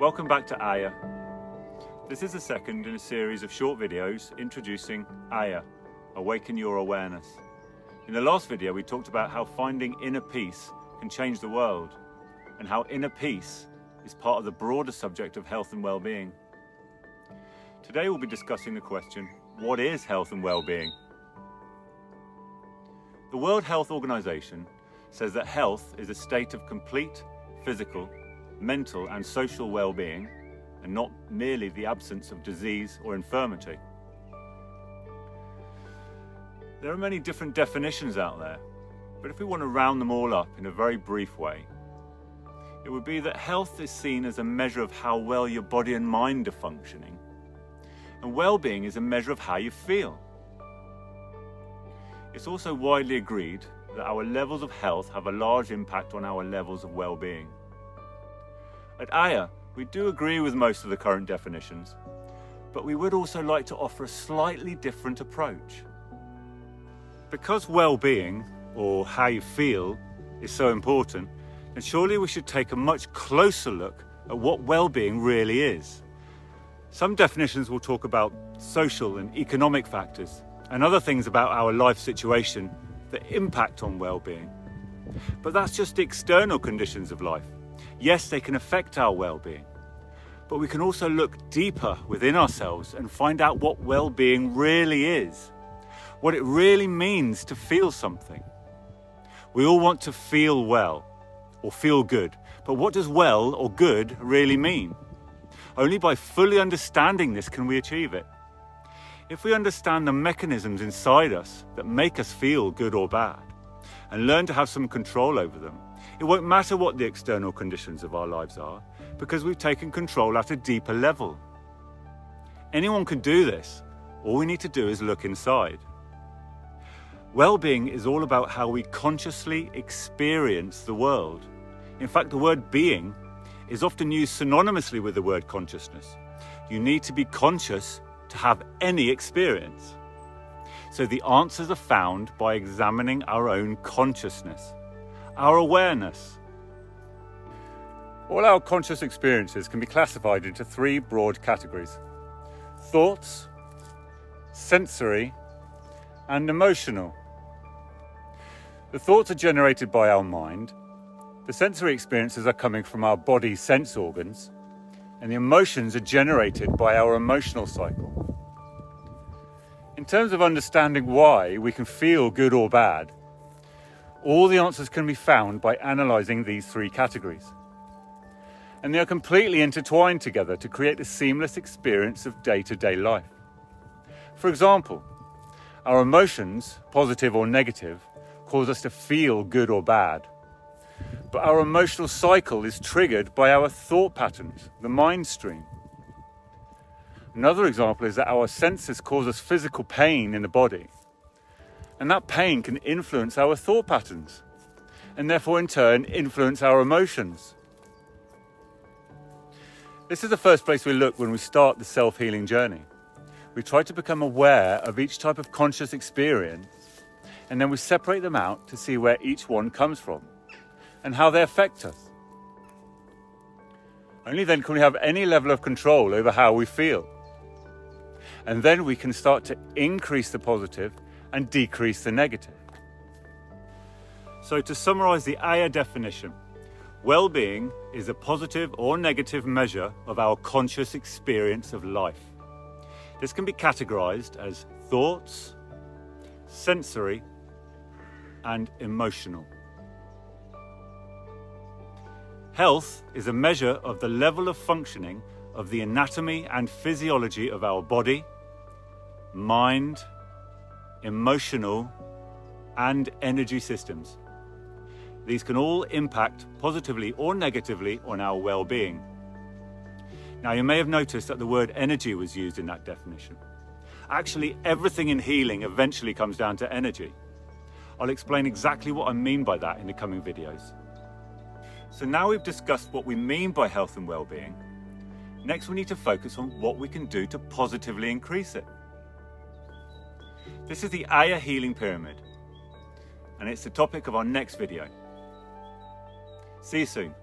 Welcome back to Aya. This is the second in a series of short videos introducing Aya, Awaken Your Awareness. In the last video we talked about how finding inner peace can change the world, and how inner peace is part of the broader subject of health and well-being. Today we'll be discussing the question, what is health and well-being? The World Health Organization says that health is a state of complete physical, mental and social well-being, and not merely the absence of disease or infirmity. There are many different definitions out there, but if we want to round them all up in a very brief way, it would be that health is seen as a measure of how well your body and mind are functioning, and well-being is a measure of how you feel. It's also widely agreed that our levels of health have a large impact on our levels of well-being. At Aya, we do agree with most of the current definitions, but we would also like to offer a slightly different approach. Because well-being, or how you feel, is so important, then surely we should take a much closer look at what well-being really is. Some definitions will talk about social and economic factors, and other things about our life situation that impact on well-being. But that's just the external conditions of life. Yes, they can affect our well-being, but we can also look deeper within ourselves and find out what well-being really is, what it really means to feel something. We all want to feel well or feel good, but what does well or good really mean? Only by fully understanding this can we achieve it. If we understand the mechanisms inside us that make us feel good or bad, and learn to have some control over them, it won't matter what the external conditions of our lives are, because we've taken control at a deeper level. Anyone can do this. All we need to do is look inside. Well-being is all about how we consciously experience the world. In fact, the word being is often used synonymously with the word consciousness. You need to be conscious to have any experience. So the answers are found by examining our own consciousness, our awareness. All our conscious experiences can be classified into three broad categories: thoughts, sensory, and emotional. The thoughts are generated by our mind, the sensory experiences are coming from our body's sense organs, and the emotions are generated by our emotional cycle. In terms of understanding why we can feel good or bad, all the answers can be found by analysing these three categories. And they are completely intertwined together to create a seamless experience of day-to-day life. For example, our emotions, positive or negative, cause us to feel good or bad. But our emotional cycle is triggered by our thought patterns, the mind stream. Another example is that our senses cause us physical pain in the body. And that pain can influence our thought patterns, and therefore in turn influence our emotions. This is the first place we look when we start the self-healing journey. We try to become aware of each type of conscious experience, and then we separate them out to see where each one comes from and how they affect us. Only then can we have any level of control over how we feel. And then we can start to increase the positive and decrease the negative. So to summarize the Aya definition, well-being is a positive or negative measure of our conscious experience of life. This can be categorized as thoughts, sensory, and emotional. Health is a measure of the level of functioning of the anatomy and physiology of our body, mind, emotional, and energy systems. These can all impact positively or negatively on our well-being. Now, you may have noticed that the word energy was used in that definition. Actually, everything in healing eventually comes down to energy. I'll explain exactly what I mean by that in the coming videos. So now we've discussed what we mean by health and well-being. Next, we need to focus on what we can do to positively increase it. This is the Aya Healing Pyramid, and it's the topic of our next video. See you soon.